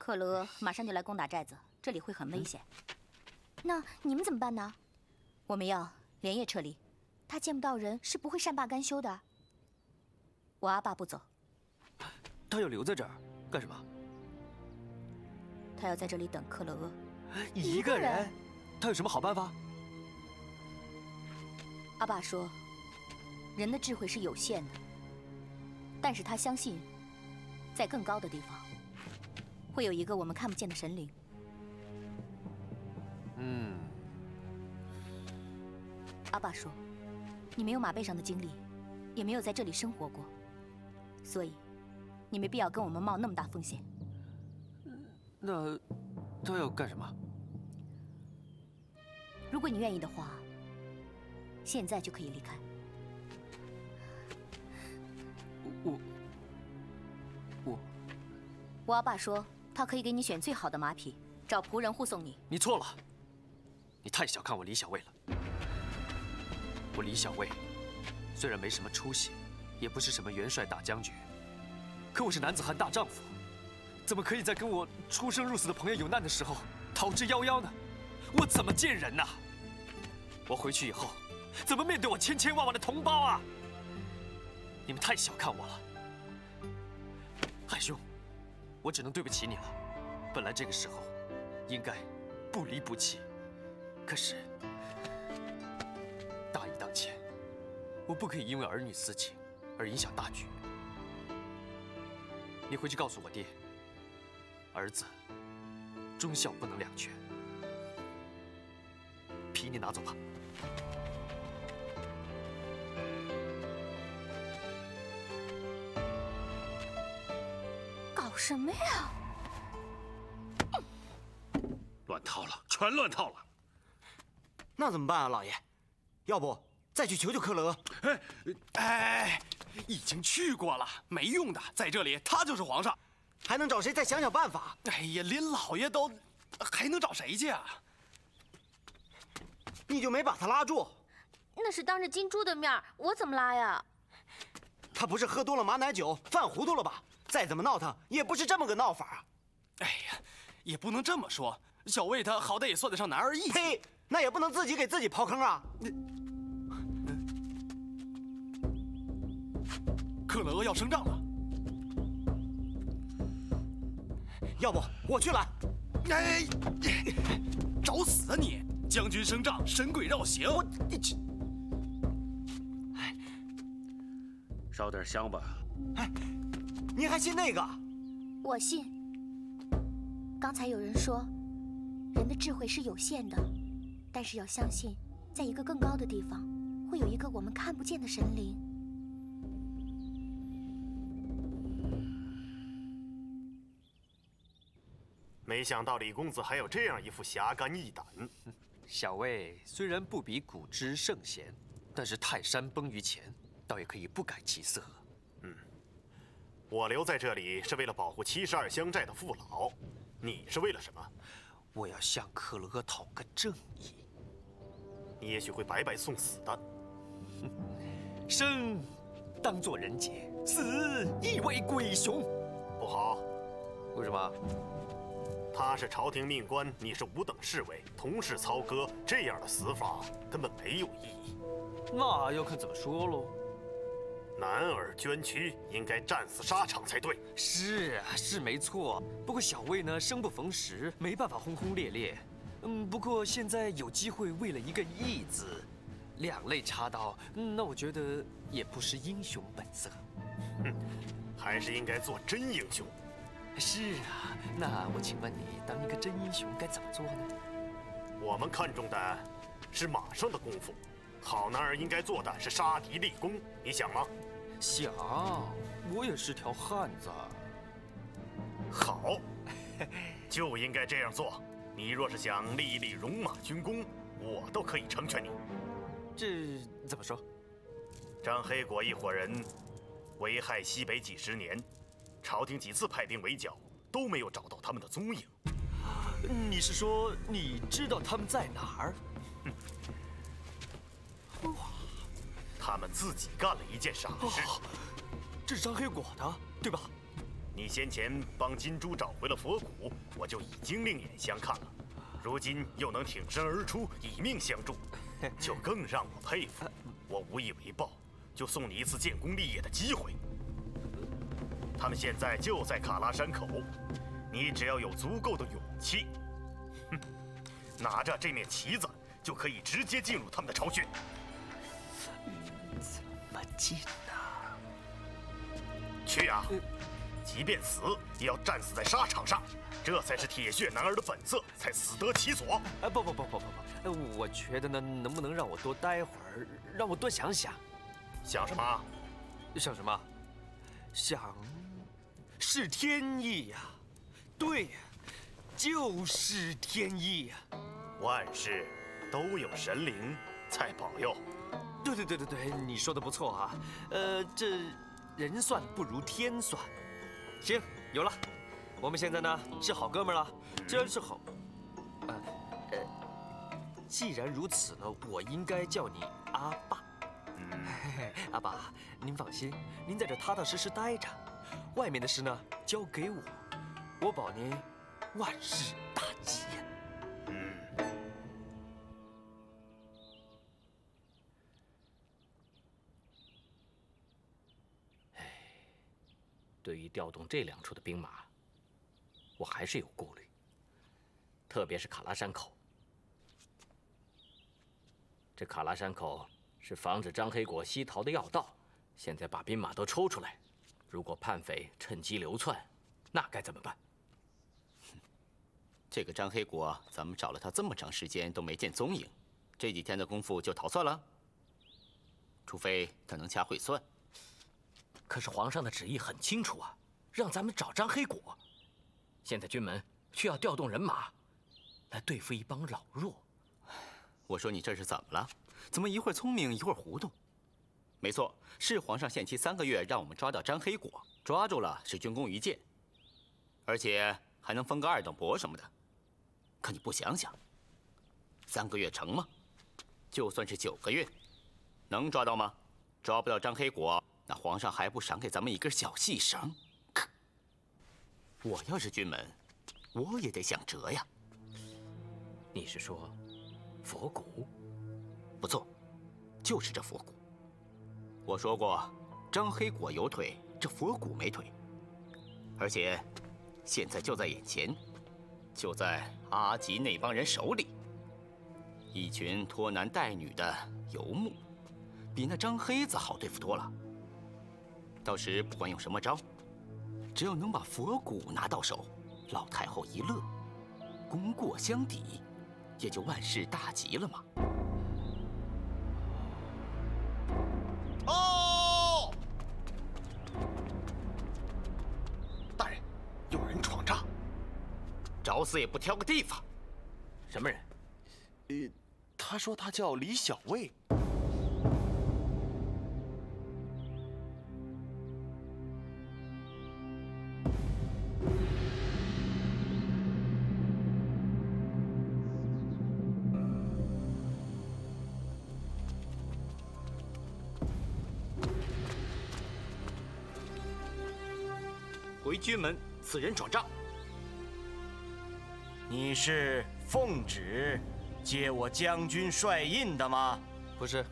克勒马上就来攻打寨子，这里会很危险。那你们怎么办呢？我们要连夜撤离。他见不到人是不会善罢甘休的。我阿爸不走，他要留在这儿干什么？他要在这里等克勒厄。一个人？他有什么好办法？阿爸说，人的智慧是有限的，但是他相信，在更高的地方，会有一个我们看不见的神灵。阿爸说，你没有马背上的经历，也没有在这里生活过，所以你没必要跟我们冒那么大风险。那他要干什么？如果你愿意的话，现在就可以离开。我阿爸说，他可以给你选最好的马匹，找仆人护送你。你错了，你太小看我李小卫了。我李小卫虽然没什么出息，也不是什么元帅大将军，可我是男子汉大丈夫，怎么可以在跟我出生入死的朋友有难的时候逃之夭夭呢？我怎么见人呐？我回去以后怎么面对我千千万万的同胞啊？你们太小看我了，海兄，我只能对不起你了。本来这个时候应该不离不弃，可是大义当前，我不可以因为儿女私情而影响大局。你回去告诉我爹，儿子忠孝不能两全。皮你拿走吧。搞什么呀？乱套了，全乱套了。那怎么办啊，老爷？要不再去求求克勒？哎，已经去过了，没用的，在这里他就是皇上，还能找谁再想想办法？哎呀，连老爷都，还能找谁去啊？你就没把他拉住？那是当着金珠的面，我怎么拉呀？他不是喝多了马奶酒，犯糊涂了吧？再怎么闹腾，也不是这么个闹法。哎呀，也不能这么说，小卫他好歹也算得上男儿义气。呸！那也不能自己给自己刨坑啊！克勒厄要升帐了，要不我去拦？哎，找死啊你！将军升帐，神鬼绕行。烧点香吧。哎，您还信那个？我信。刚才有人说，人的智慧是有限的，但是要相信，在一个更高的地方，会有一个我们看不见的神灵。没想到李公子还有这样一副侠肝义胆。小卫虽然不比古之圣贤，但是泰山崩于前，倒也可以不改其色。我留在这里是为了保护72乡寨的父老，你是为了什么？我要向克勒讨个正义。你也许会白白送死的。生当作人杰，死亦为鬼雄。不好。为什么？他是朝廷命官，你是五等侍卫，同是操戈，这样的死法根本没有意义。那要看怎么说喽。男儿捐躯，应该战死沙场才对。是啊，是没错。不过小卫呢，生不逢时，没办法轰轰烈烈。不过现在有机会为了一个义字，两肋插刀，那我觉得也不失英雄本色。还是应该做真英雄。是啊，那我请问你，当一个真英雄该怎么做呢？我们看重的是马上的功夫，好男儿应该做的是杀敌立功，你想吗？想，我也是条汉子。好，就应该这样做。你若是想立一立戎马军功，我都可以成全你。这怎么说？张黑果一伙人危害西北几十年。朝廷几次派兵围剿，都没有找到他们的踪影。你是说你知道他们在哪儿？他们自己干了一件傻事。这是张黑果的，对吧？你先前帮金珠找回了佛骨，我就已经另眼相看了。如今又能挺身而出，以命相助，就更让我佩服。我无以为报，就送你一次建功立业的机会。他们现在就在卡拉山口，你只要有足够的勇气，拿着这面旗子，就可以直接进入他们的巢穴。怎么进呢？去呀！即便死，也要战死在沙场上，这才是铁血男儿的本色，才死得其所。不，我觉得呢，能不能让我多待会儿，让我多想想？想什么？想什么？想，是天意呀！对呀，就是天意呀！万事都有神灵在保佑。对，你说的不错啊。这人算不如天算。行，有了，我们现在呢是好哥们了，真是好。既然如此呢，我应该叫你阿爸。阿爸，您放心，您在这踏踏实实待着，外面的事呢交给我，我保您万事大吉呀。对于调动这2处的兵马，我还是有顾虑，特别是卡拉山口。这卡拉山口是防止张黑果西逃的要道，现在把兵马都抽出来，如果叛匪趁机流窜，那该怎么办？这个张黑果，咱们找了他这么长时间都没见踪影，这几天的功夫就逃窜了？除非他能掐会算。可是皇上的旨意很清楚啊，让咱们找张黑果。现在军门却要调动人马来对付一帮老弱。我说你这是怎么了？怎么一会儿聪明一会儿糊涂？没错，是皇上限期3个月让我们抓到张黑果，抓住了是军功一件，而且还能封个2等伯什么的。可你不想想，3个月成吗？就算是9个月，能抓到吗？抓不到张黑果，那皇上还不赏给咱们一根小细绳？我要是军门，我也得想辙呀。你是说佛骨？不错，就是这佛骨。我说过，张黑果有腿，这佛骨没腿，而且现在就在眼前，就在阿吉那帮人手里。一群拖男带女的游牧，比那张黑子好对付多了。到时不管用什么招，只要能把佛骨拿到手，老太后一乐，功过相抵，也就万事大吉了嘛。哦，大人，有人闯帐，找死也不挑个地方。什么人？他说他叫李小卫。回军门，此人闯帐。你是奉旨接我将军帅印的吗？不是。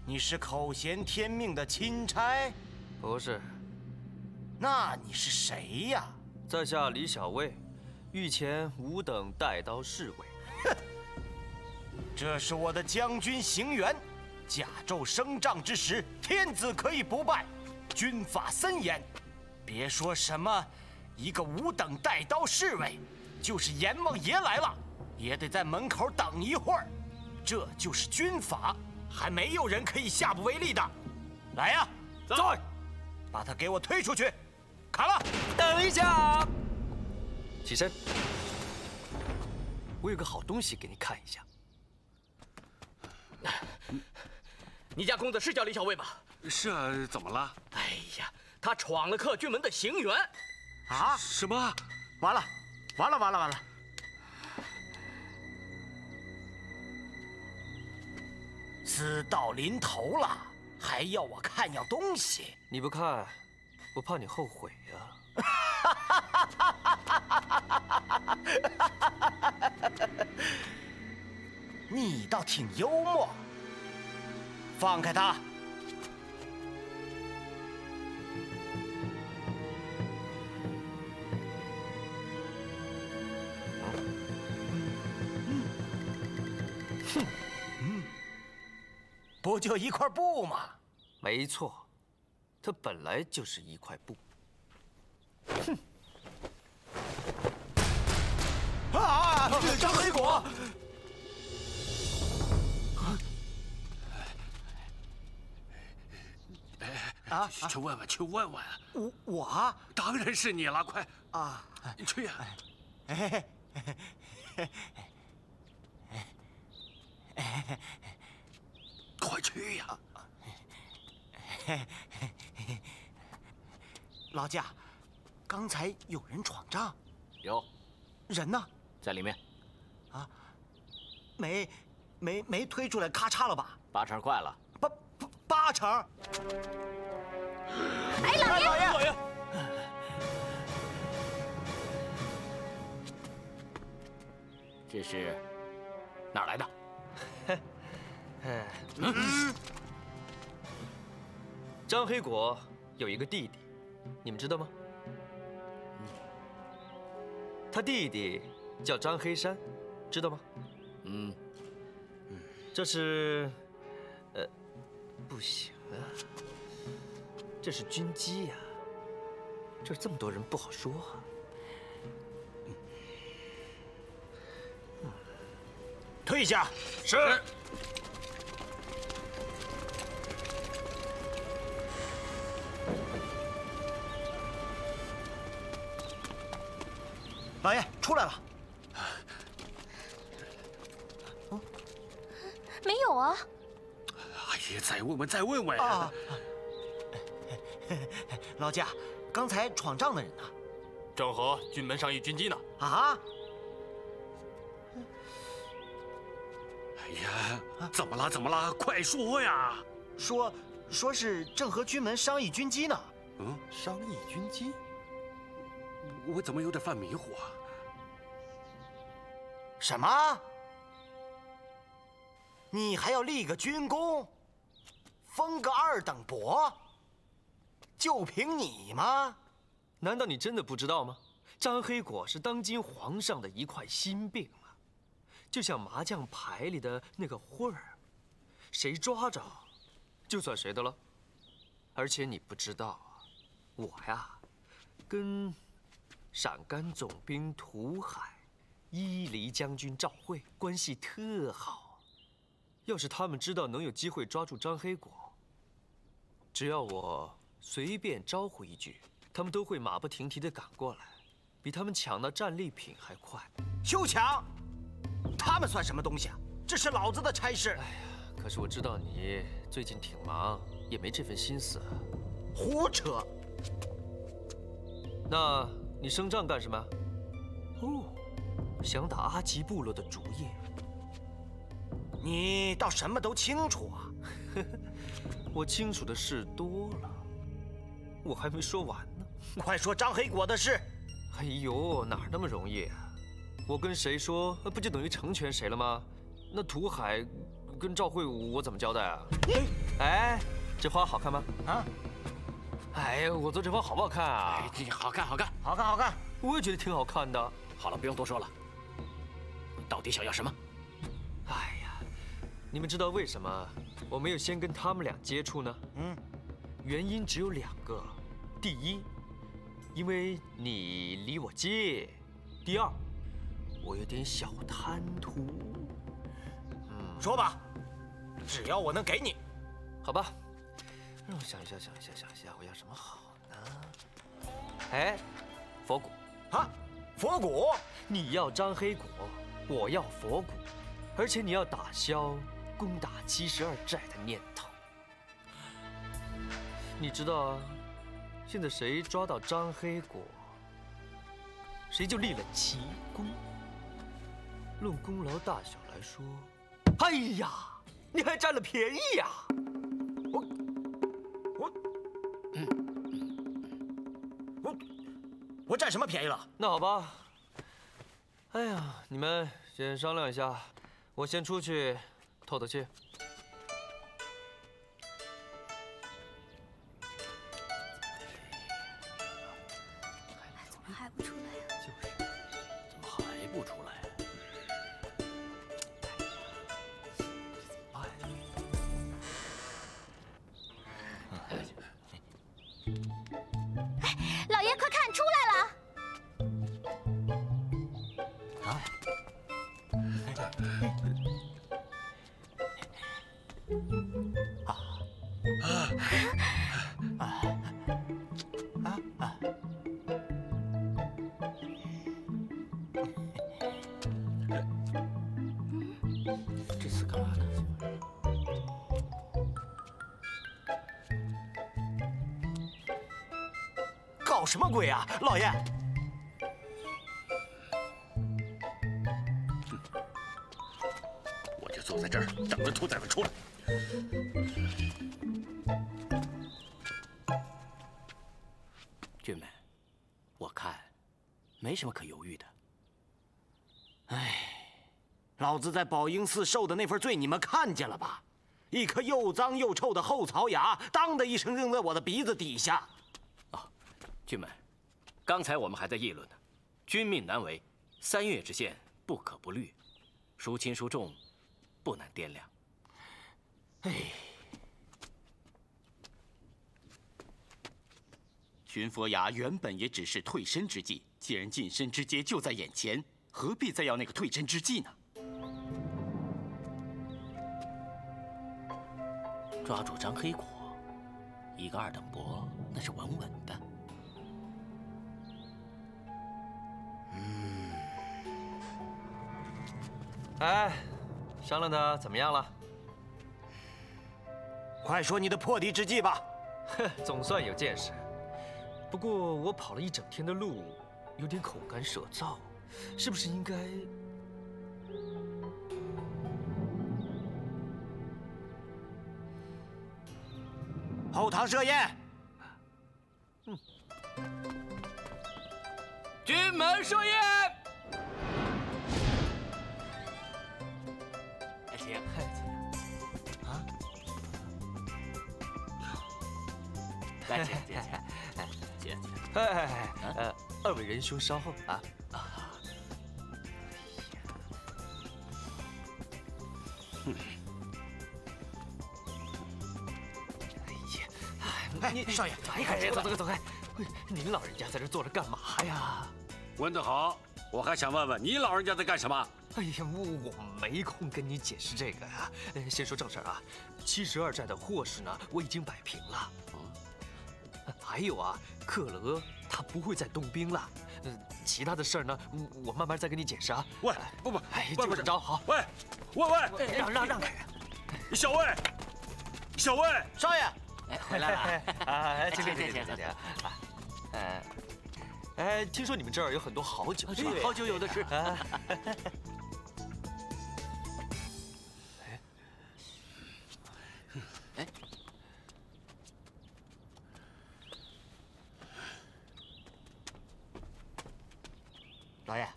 你是口衔天命的钦差？不是。那你是谁呀？在下李小卫，御前5等带刀侍卫。哼，这是我的将军行辕。甲胄升帐之时，天子可以不拜，军法森严。别说什么一个5等带刀侍卫，就是阎王爷来了，也得在门口等一会儿。这就是军法，还没有人可以下不为例的。来呀，走，把他给我推出去！砍了！等一下，起身。我有个好东西给你看一下。你家公子是叫李小卫吧？是啊，怎么了？哎呀，他闯了客军门的行辕。啊？什么？完了，完了，完了，完了！死到临头了，还要我看样东西？你不看，我怕你后悔呀。你倒挺幽默。放开他！不就一块布吗？没错，它本来就是一块布。哼！啊！张黑果！啊！去问问，去问问。我？当然是你了，快啊！去呀！快去呀！老驾，刚才有人闯账。有。人呢？在里面。啊？没推出来，咔嚓了吧？8成快了。8成。哎，老爷！老爷！这是哪儿来的？张黑果有一个弟弟，你们知道吗？他弟弟叫张黑山，知道吗？这是，不行啊，这是军机呀，这这么多人不好说啊。退下。是。老爷出来了。没有啊。哎呀，再问问，再问问啊！老驾，刚才闯账的人呢？正和军门上尉军机呢。啊！哎呀，怎么了？怎么了？快说呀！说是正和军门商议军机呢。商议军机？我怎么有点犯迷糊啊？什么？你还要立个军功，封个2等伯？就凭你吗？难道你真的不知道吗？张黑果是当今皇上的一块心病啊，就像麻将牌里的那个混儿，谁抓着，就算谁的了。而且你不知道啊，我呀，跟陕甘总兵涂海、伊犁将军赵惠关系特好。要是他们知道能有机会抓住张黑果，只要我随便招呼一句，他们都会马不停蹄地赶过来，比他们抢到战利品还快。休抢！他们算什么东西啊？这是老子的差事。哎呀，可是我知道你最近挺忙，也没这份心思。胡扯！那你升帐干什么？哦，想打阿吉部落的主意。你倒什么都清楚啊！我清楚的事多了，我还没说完呢。快说张黑果的事！哎呦，哪那么容易啊？我跟谁说，不就等于成全谁了吗？那涂海跟赵惠武，我怎么交代啊？哎，这花好看吗？啊？哎呀，我做这花好不好看啊？好看，好看，好看，好看！我也觉得挺好看的。好了，不用多说了。你到底想要什么？哎呀，你们知道为什么我没有先跟他们俩接触呢？原因只有2个。第一，因为你离我近；第二，我有点小贪图。说吧，只要我能给你。好吧，让我想一下，我要什么好呢？哎，佛骨。啊，佛骨？你要张黑果，我要佛骨，而且你要打消攻打72寨的念头。你知道啊，现在谁抓到张黑果，谁就立了奇功。论功劳大小来说，哎呀，你还占了便宜呀！我占什么便宜了？那好吧，哎呀，你们先商量一下，我先出去透透气。怎么还不出来呀？就是，怎么还不出来？老爷，快看，出来了！这次干嘛呢？搞什么鬼啊，老爷！我就坐在这儿等着兔崽子出来。俊们，我看没什么可犹豫的。老子在宝应寺受的那份罪，你们看见了吧？一颗又脏又臭的后槽牙，当的一声扔在我的鼻子底下。俊们，刚才我们还在议论呢。君命难违，3月之限不可不虑，孰轻孰重，不难掂量。寻佛崖原本也只是退身之计，既然晋升之阶就在眼前，何必再要那个退身之计呢？抓住张黑果，一个2等伯，那是稳稳的。哎，商量的怎么样了？快说你的破敌之计吧！哼，总算有见识。不过我跑了一整天的路，有点口干舌燥，是不是应该……后堂设宴。军门设宴。请。啊？来，请。2位仁兄稍后啊。你少爷，走开！您老人家在这坐着干嘛呀？问得好，我还想问问你老人家在干什么？哎呀，我没空跟你解释这个呀。先说正事啊，72寨的祸事呢，我已经摆平了。还有啊，克勒他不会再动兵了。其他的事儿呢，我慢慢再跟你解释啊。喂，不，就这么着好。喂，让开！小魏，少爷。回来了请。听说你们这儿有很多好酒，是吧？好酒有的是。老爷，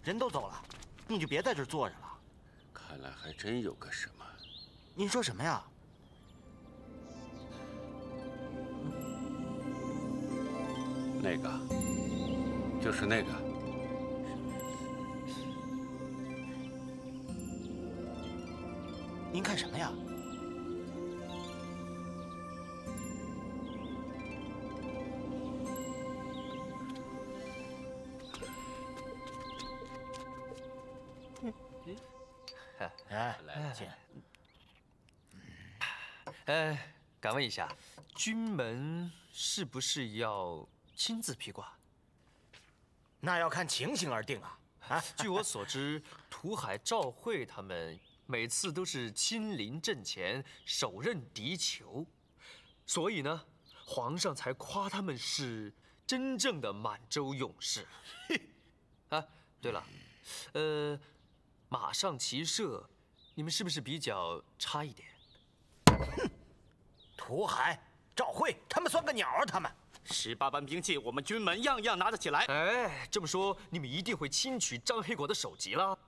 人都走了，你就别在这儿坐着了。看来还真有个什么。您说什么呀？那个，就是那个。您看什么呀？来，请。敢问一下，君门是不是要亲自披挂？那要看情形而定啊！据我所知，涂海、赵慧他们每次都是亲临阵前，手刃敌酋，所以呢，皇上才夸他们是真正的满洲勇士。对了，马上骑射，你们是不是比较差一点？涂海、赵慧他们算个鸟啊！他们18般兵器，我们军门样样拿得起来。哎，这么说，你们一定会轻取张黑果的首级了。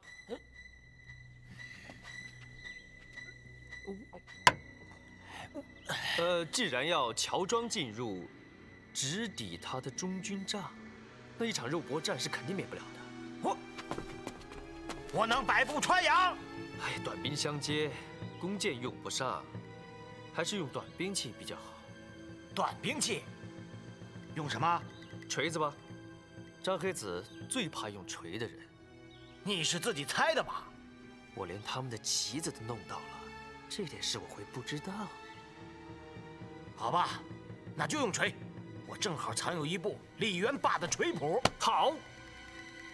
既然要乔装进入，直抵他的中军帐，那一场肉搏战是肯定免不了的。我能百步穿杨。哎，短兵相接，弓箭用不上，还是用短兵器比较好。短兵器？用什么？锤子吧。张黑子最怕用锤的人。你是自己猜的吧？我连他们的旗子都弄到了，这点事我会不知道？好吧，那就用锤。我正好藏有一部李元霸的锤谱。好，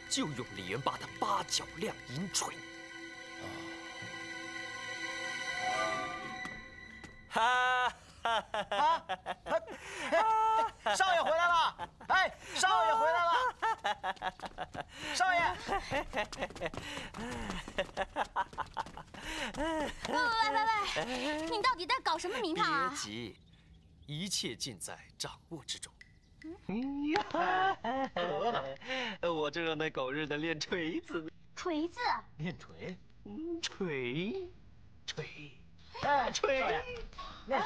就用李元霸的8角亮银锤。哈哈哈！少爷回来了！哎，少爷回来了！少爷！喂，你到底在搞什么名堂啊？别急，一切尽在掌握之中。我正让那狗日的练锤子呢。锤子？练锤？锤，哎，锤！喂！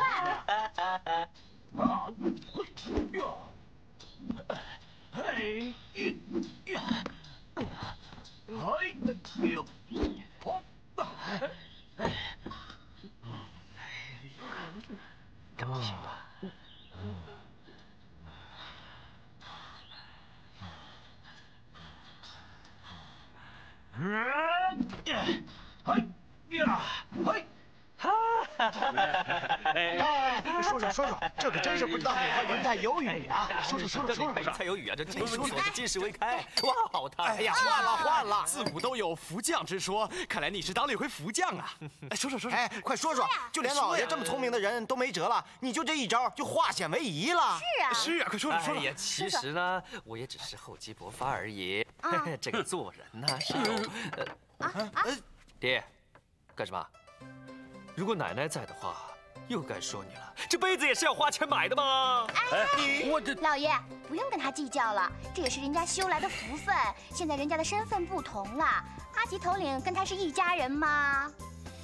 说，这可真是不知道哪块云彩有雨啊！说，云彩有雨啊，这金属锁是金石为开，哇，好烫！哎呀，换了，自古都有福将之说，看来你是当了一回福将啊！哎，说，哎，快说，就连老爷这么聪明的人都没辙了，你就这一招就化险为夷了。是啊，快说。哎呀，其实呢，我也只是厚积薄发而已。这个做人呢是有爹，干什么？如果奶奶在的话，又该说你了。这杯子也是要花钱买的吗？老爷不用跟他计较了，这也是人家修来的福分。现在人家的身份不同了，阿吉头领跟他是一家人吗？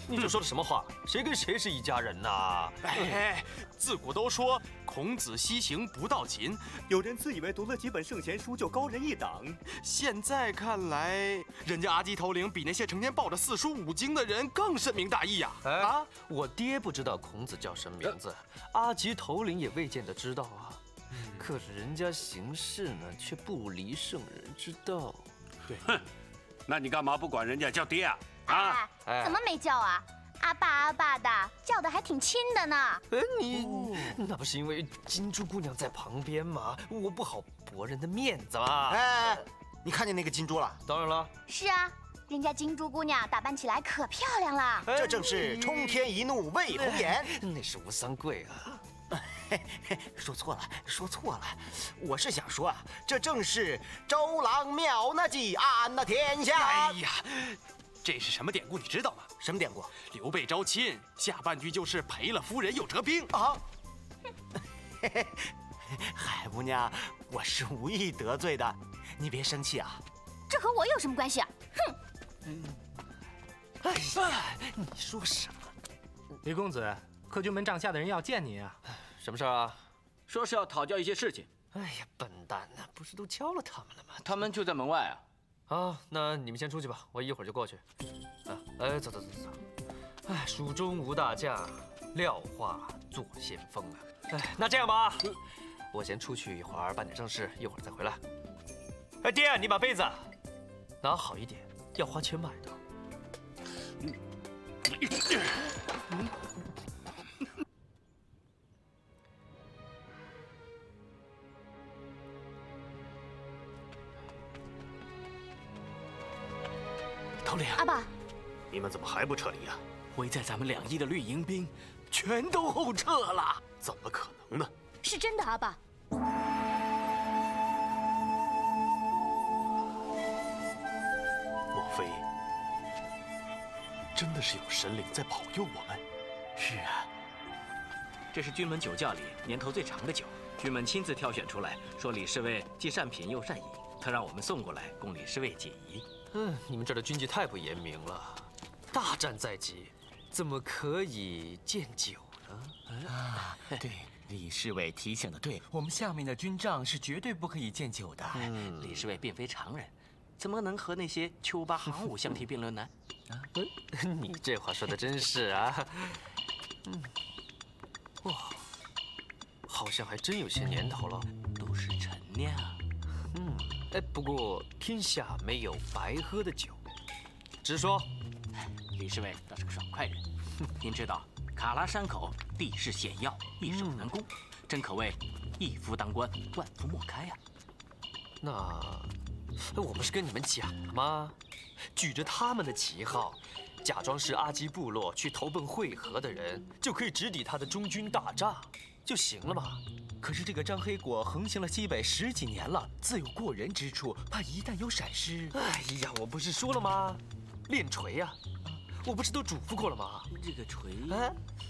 你这说的什么话？谁跟谁是一家人呐？哎，自古都说孔子西行不到秦，有人自以为读了几本圣贤书就高人一等。现在看来，人家阿基头领比那些成天抱着4书5经的人更深明大义呀！我爹不知道孔子叫什么名字，阿吉头领也未见得知道啊。可是人家行事呢，却不离圣人之道。对，哼，那你干嘛不管人家叫爹啊？怎么没叫啊？阿爸的，叫的还挺亲的呢。那不是因为金珠姑娘在旁边吗？我不好驳人的面子嘛。哎，你看见那个金珠了？当然了。是啊，人家金珠姑娘打扮起来可漂亮了。这正是冲天一怒为红颜。那是吴三桂啊。说错了，我是想说啊，这正是周郎妙那计安那天下。哎呀，这是什么典故？你知道吗？什么典故？刘备招亲，下半句就是赔了夫人又折兵啊。海姑娘，我是无意得罪的，你别生气啊。这和我有什么关系啊？哼！哎呀，你说什么？李公子，客军门帐下的人要见您啊。什么事啊？说是要讨教一些事情。哎呀，笨蛋呐，不是都教了他们了吗？他们就在门外啊。好，那你们先出去吧，我一会儿就过去。哎，走。哎，蜀中无大将，廖化做先锋啊。哎，那这样吧，我先出去一会儿办点正事，一会儿再回来。哎，爹，你把杯子拿好一点，要花钱买的。头领，阿爸，你们怎么还不撤离啊？围在咱们2翼的绿营兵全都后撤了，怎么可能呢？是真的，阿爸。莫非真的是有神灵在保佑我们？是啊，这是军门酒窖里年头最长的酒，军门亲自挑选出来，说李侍卫既善品又善饮，特让我们送过来供李侍卫解疑。你们这儿的军纪太不严明了，大战在即，怎么可以见酒呢？啊，对，李侍卫提醒的对，我们下面的军帐是绝对不可以见酒的。李侍卫并非常人，怎么能和那些丘巴行伍相提并论呢？你这话说的真是啊！哇，好像还真有些年头了，都是陈酿。不过天下没有白喝的酒，直说。李侍卫倒是个爽快人。您知道，卡拉山口地势险要，易守难攻，真可谓一夫当关，万夫莫开呀。那我不是跟你们讲了吗？举着他们的旗号，假装是阿基部落去投奔会合的人，就可以直抵他的中军大帐，就行了嘛。可是这个张黑果横行了西北10几年了，自有过人之处，怕一旦有闪失。哎呀，我不是说了吗？练锤呀！我不是都嘱咐过了吗？这个锤，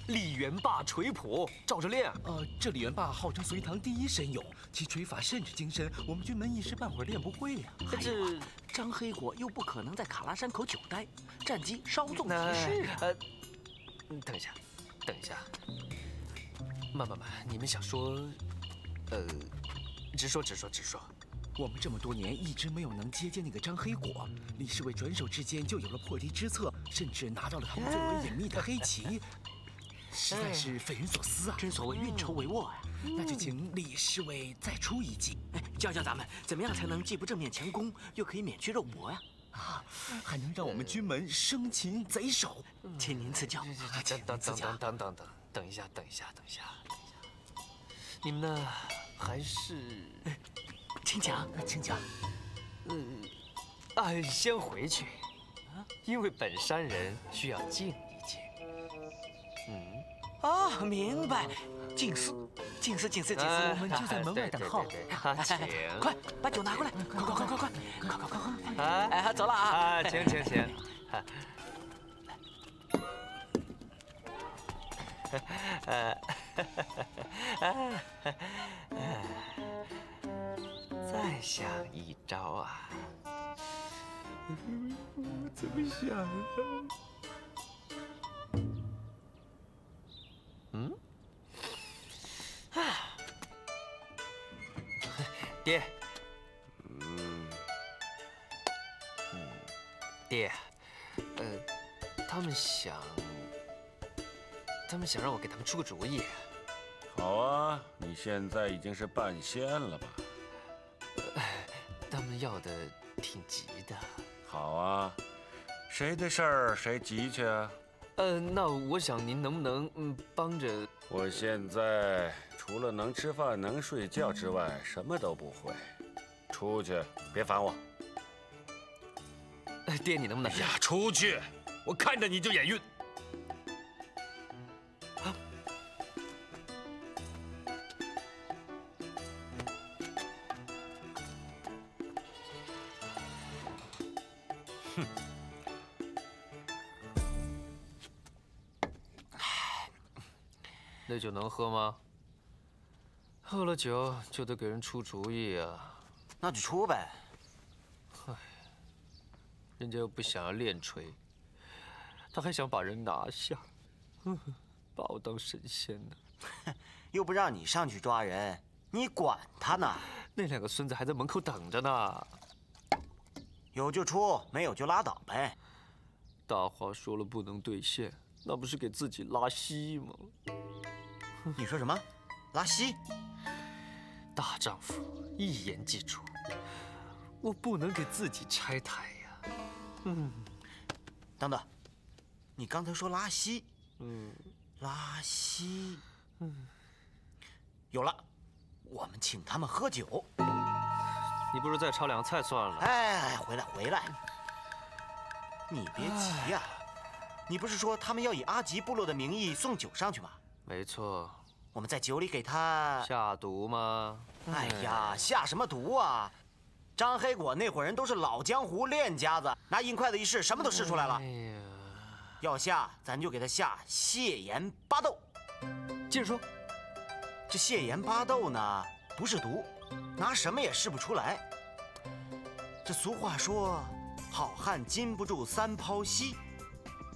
李元霸锤谱，照着练。这李元霸号称隋唐第一神勇，其锤法甚是精深，我们军门一时半会儿练不会呀。还有张黑果又不可能在卡拉山口久待，战机稍纵即逝啊。等一下，慢，你们想说，直说。我们这么多年一直没有能接见那个张黑果，李侍卫转手之间就有了破敌之策，甚至拿到了他们最为隐秘的黑棋，实在是匪夷所思啊！真所谓运筹帷幄啊！那就请李侍卫再出一计，教教咱们怎么样才能既不正面强攻，又可以免去肉搏呀？还能让我们军门生擒贼首。请您赐教。等一下，你们呢？还是？请讲。先回去，因为本山人需要静一静。明白。静思。我们就在门外等候。请。快把酒拿过来！快！走了啊！请。再想一招啊！怎么想啊？爹。爹，他们想让我给他们出个主意。好啊，你现在已经是半仙了吧？他们要的挺急的。好啊，谁的事儿谁急去啊？那我想您能不能帮着？我现在除了能吃饭能睡觉之外，什么都不会。出去，别烦我。爹，你能不能？哎呀，出去！我看着你就眼晕。那酒能喝吗？喝了酒就得给人出主意啊。那就出呗。人家又不想要练锤，他还想把人拿下，把我当神仙呢。又不让你上去抓人，你管他呢？那2个孙子还在门口等着呢。有就出，没有就拉倒呗。大话说了不能兑现，那不是给自己拉稀吗？你说什么？拉稀？大丈夫一言既出，我不能给自己拆台呀。等等，你刚才说拉稀？拉稀。有了，我们请他们喝酒。你不如再炒2个菜算了。哎，回来，你别急呀。你不是说他们要以阿吉部落的名义送酒上去吗？没错。我们在酒里给他下毒吗？哎呀，下什么毒啊！张黑果那伙人都是老江湖练家子，拿硬筷子一试，什么都试出来了。要下，咱就给他下蟹盐巴豆。接着说。这泻盐巴豆呢，不是毒，拿什么也试不出来。这俗话说，好汉禁不住三泡稀，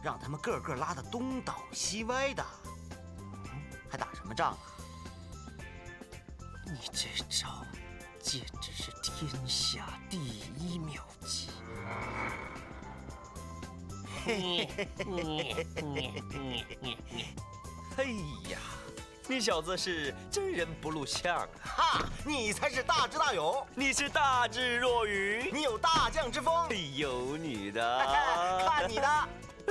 让他们个个拉得东倒西歪的，还打什么仗啊？你这招简直是天下第一妙计！哎呀，你小子是真人不露相啊！哈，你才是大智大勇，你是大智若愚，你有大将之风，有你的！看你的！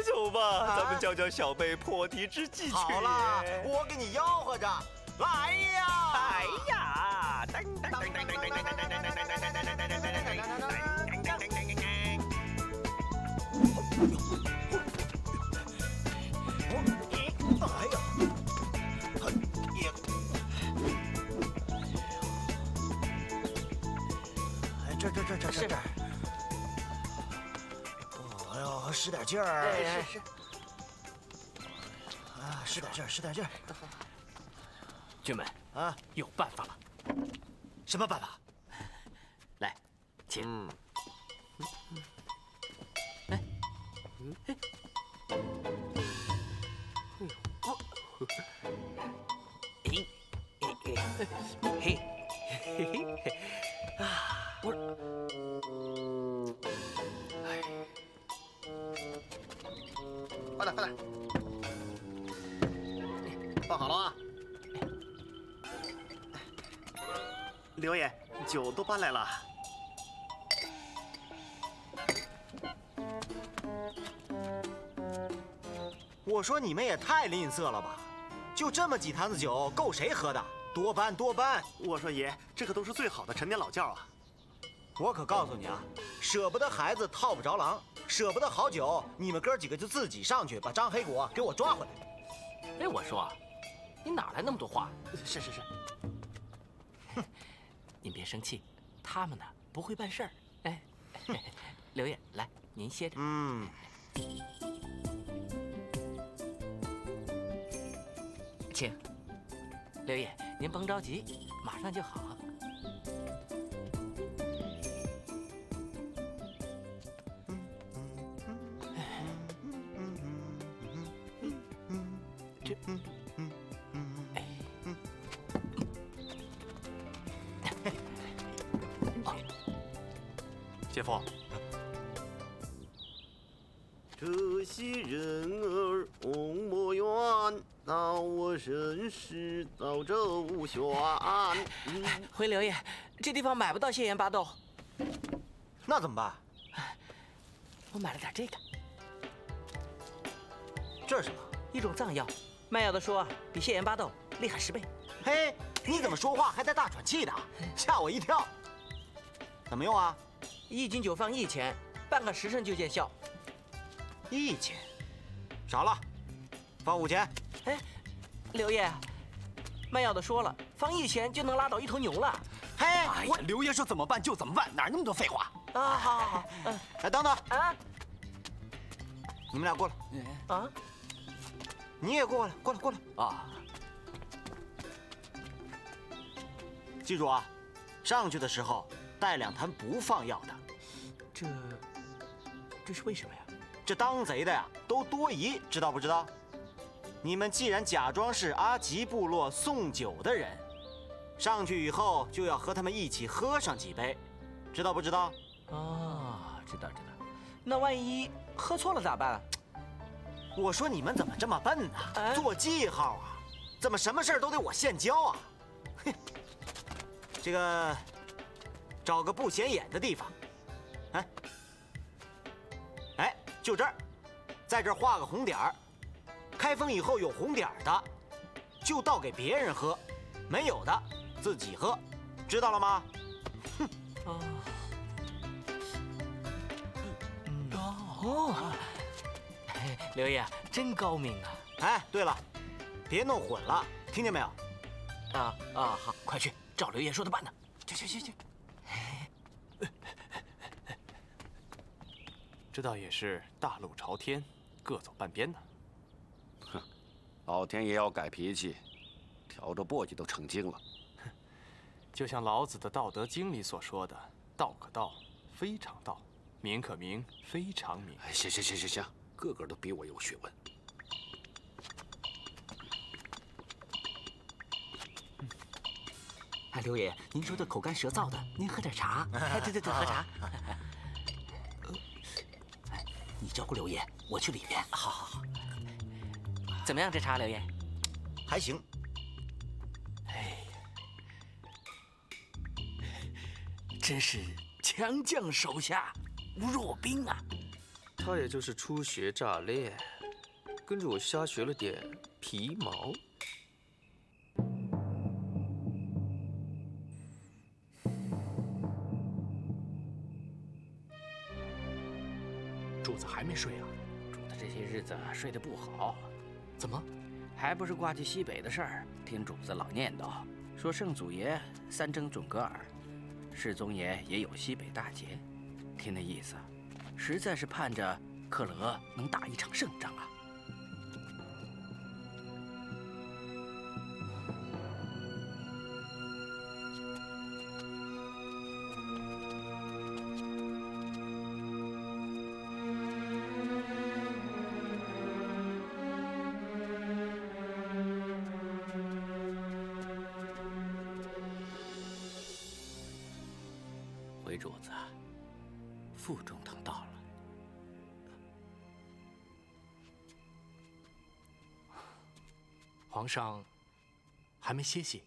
走吧，咱们教教小辈破题之计去。好了，我给你吆喝着，来呀！来呀！噔噔噔噔噔噔噔噔噔噔噔噔噔噔这，哎呦，使点劲儿！是。啊，使点劲儿，使点劲儿！军门啊，有办法了。什么办法？来，请。哎，快点，快点，放好了啊！刘爷，酒都搬来了。我说你们也太吝啬了吧！就这么几坛子酒，够谁喝的？多搬多搬！我说爷，这可都是最好的陈年老窖啊！我可告诉你啊，舍不得孩子套不着狼，舍不得好酒，你们哥几个就自己上去把张黑果给我抓回来。哎，我说，你哪来那么多话？是。哼，您别生气，他们呢不会办事儿。哎，刘爷，来，您歇着。嗯。请，刘爷，您甭着急，马上就好。姐夫，这些人儿红莫怨，恼我身世早周旋。回刘爷，这地方买不到泻盐巴豆，那怎么办？我买了点这个。这是什么？一种藏药，卖药的说比泻盐巴豆厉害10倍。嘿，你怎么说话还带大喘气的？吓我一跳。怎么用啊？1斤酒放1钱，半个时辰就见效。1钱，少了，放5钱。哎，刘爷，卖药的说了，放1钱就能拉倒1头牛了。嘿，哎呀，刘爷说怎么办就怎么办，哪那么多废话？啊，好。哎，等等啊！你们俩过来。啊！你也过来，过来啊！记住啊，上去的时候带2坛不放药的。这是为什么呀？这当贼的呀，都多疑，知道不知道？你们既然假装是阿吉部落送酒的人，上去以后就要和他们一起喝上几杯，知道不知道？啊，知道。那万一喝错了咋办？我说你们怎么这么笨呢？做记号啊，怎么什么事儿都得我现教啊？哼，这个找个不显眼的地方，哎，就这儿，在这儿画个红点儿。开封以后有红点儿的，就倒给别人喝；没有的，自己喝，知道了吗？哼。哦，刘爷真高明啊！哎，对了，别弄混了，听见没有？好，快去照刘爷说的办呢。去。这倒也是大路朝天，各走半边呢。哼，老天也要改脾气，瞧着簸箕都成精了。就像老子的《道德经》里所说的：“道可道，非常道；名可名，非常名。”哎，行，个个都比我有学问。哎，刘爷，您说这口干舌燥的，您喝点茶。哎，对，喝茶。哎，你招呼刘爷，我去里边。好。怎么样，这茶，刘爷？还行。哎，真是强将手下无弱兵啊！他也就是初学乍练，跟着我瞎学了点皮毛。主子还没睡啊？主子这些日子睡得不好。怎么？还不是挂去西北的事儿？听主子老念叨，说圣祖爷三征准噶尔，世宗爷也有西北大捷。听那意思，实在是盼着克勒额能打一场胜仗啊。回主子，腹中疼到了。皇上还没歇息？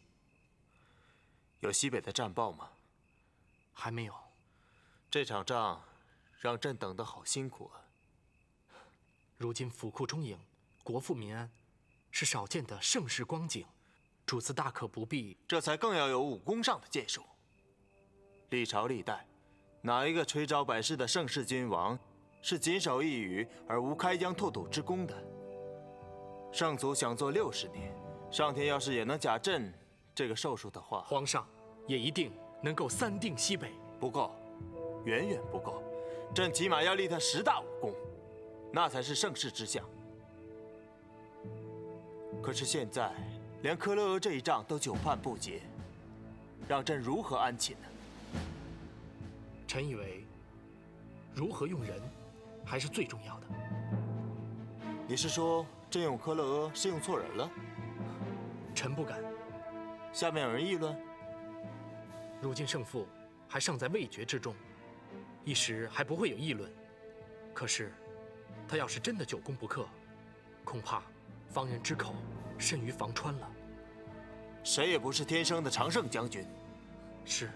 有西北的战报吗？还没有。这场仗让朕等得好辛苦啊。如今府库充盈，国富民安，是少见的盛世光景。主子大可不必。这才更要有武功上的建树。历朝历代，哪一个垂招百世的盛世君王是谨守一语而无开疆拓土之功的？圣祖想做60年，上天要是也能假朕这个寿数的话，皇上也一定能够三定西北。不够，远远不够。朕起码要立他10大武功，那才是盛世之相。可是现在连克勒额这一仗都久盼不捷，让朕如何安寝呢？臣以为，如何用人，还是最重要的。你是说朕用克勒额是用错人了？臣不敢。下面有人议论。如今胜负还尚在未决之中，一时还不会有议论。可是，他要是真的久攻不克，恐怕防人之口甚于防川了。谁也不是天生的常胜将军。是。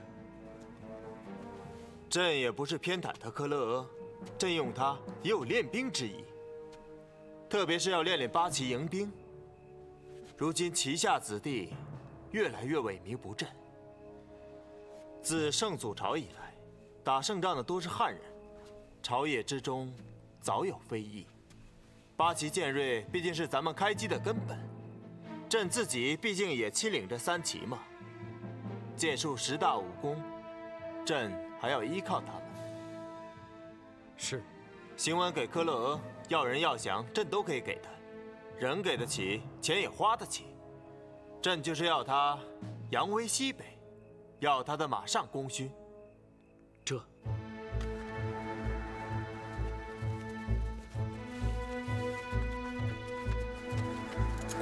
朕也不是偏袒他克勒额，朕用他也有练兵之意，特别是要练8旗迎兵。如今旗下子弟越来越萎靡不振。自圣祖朝以来，打胜仗的多是汉人，朝野之中早有非议。8旗建锐毕竟是咱们开基的根本，朕自己毕竟也亲领这3旗嘛。建树10大武功，朕还要依靠他们。是，行完给克勒额，要人要降，朕都可以给他，人给得起，钱也花得起。朕就是要他扬威西北，要他的马上功勋。这。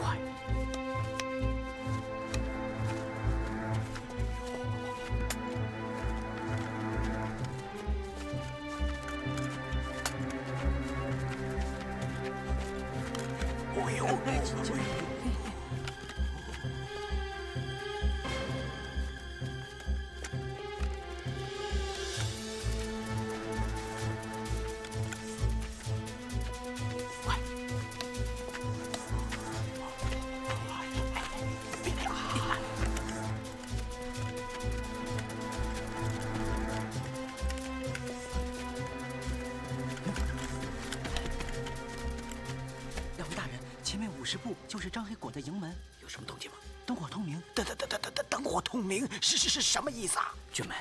快！50步就是张黑果的营门，有什么动静吗？灯火通明。灯火通明是什么意思啊？军们，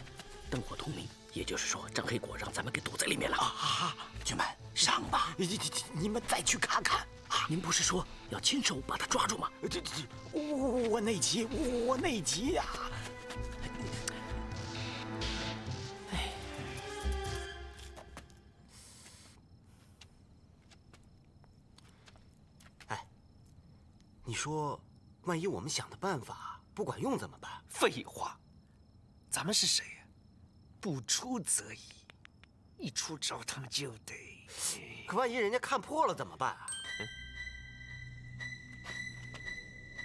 灯火通明，也就是说张黑果让咱们给堵在里面了。军们，上吧！你们再去看看。您不是说要亲手把他抓住吗？我内急，我内急呀！哎，你说，万一我们想的办法不管用怎么办？废话，咱们是谁呀？不出则已，一出招他们就得。可万一人家看破了怎么办啊？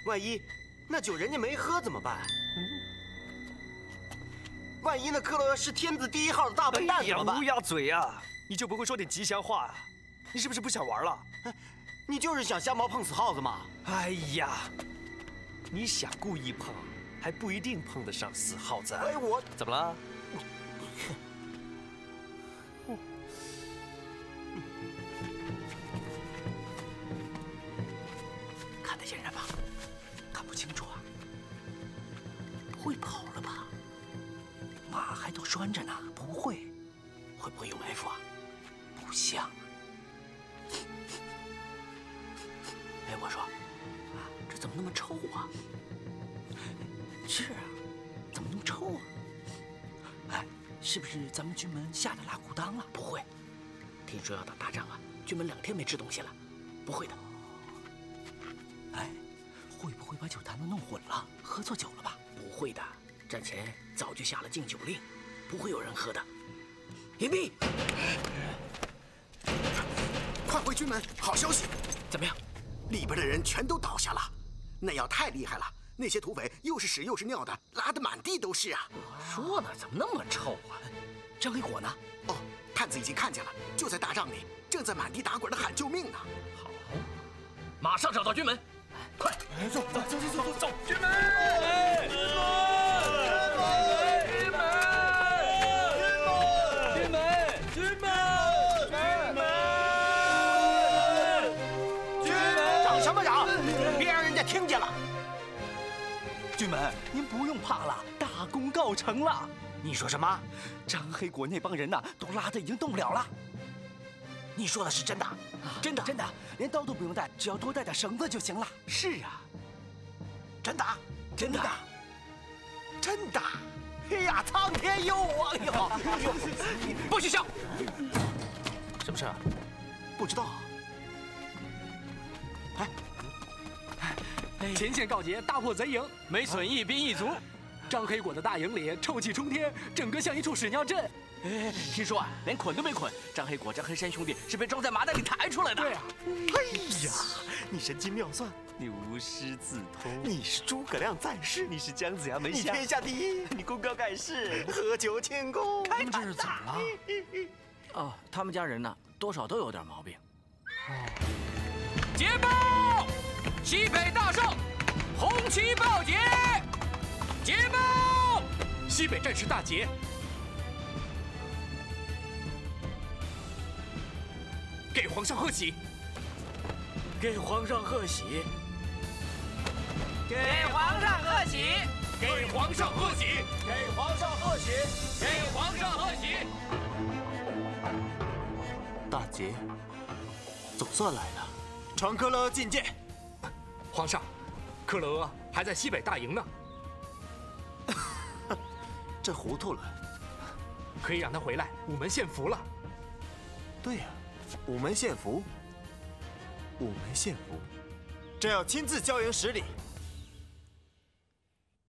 万一那酒人家没喝怎么办？万一那克洛是天子第1号的大笨蛋怎么办？乌鸦嘴啊！你就不会说点吉祥话啊？你是不是不想玩了？你就是想瞎猫碰死耗子嘛！哎呀，你想故意碰，还不一定碰得上死耗子。哎，我怎么了？看得见人吗？看不清楚啊。不会跑了吧？马还都拴着呢，不会。会不会有埋伏啊？不像啊。哎，我说，啊，这怎么那么臭啊？是啊，怎么那么臭啊？哎，是不是咱们军门吓得拉裤裆了？不会，听说要打大仗啊，军门2天没吃东西了，不会的。哎，会不会把酒坛子弄混了，喝错酒了吧？不会的，战前早就下了禁酒令，不会有人喝的。隐蔽，快回军门！好消息，怎么样？里边的人全都倒下了，那药太厉害了，那些土匪又是屎又是尿的，拉得满地都是啊！说呢，怎么那么臭啊？张黑果呢？哦，探子已经看见了，就在大帐里，正在满地打滚的喊救命呢。好，马上找到军门，快，走，军门！嚷什么嚷？别让人家听见了！军门，您不用怕了，大功告成了。你说什么？张黑果那帮人呐，都拉得已经动不了了。你说的是真的？真的，真的，连刀都不用带，只要多带点绳子就行了。是啊，真的，真的，真的！哎呀，苍天佑我哟！不许笑！什么事啊？不知道。前线告捷，大破贼营，没损一兵一卒。张黑果的大营里臭气冲天，整个像一处屎尿阵。哎，听说啊，连捆都没捆，张黑果、张黑山兄弟是被装在麻袋里抬出来的。对啊。哎呀，你神机妙算，你无师自通，你是诸葛亮在世，你是姜子牙门下，你天下第一，你功高盖世，喝酒庆功。他们这是怎么了？哦，他们家人呢，多少都有点毛病。捷报！西北大胜，红旗报捷！捷报！西北战事大捷。给皇上贺喜！给皇上贺喜！给皇上贺喜！给皇上贺喜！给皇上贺喜！给皇上贺喜！大捷，总算来了。传克勒觐见。皇上，克勒还在西北大营呢。这糊涂了。可以让他回来，午门献俘了。对呀，午门献俘。午门献俘，这要亲自交营10里。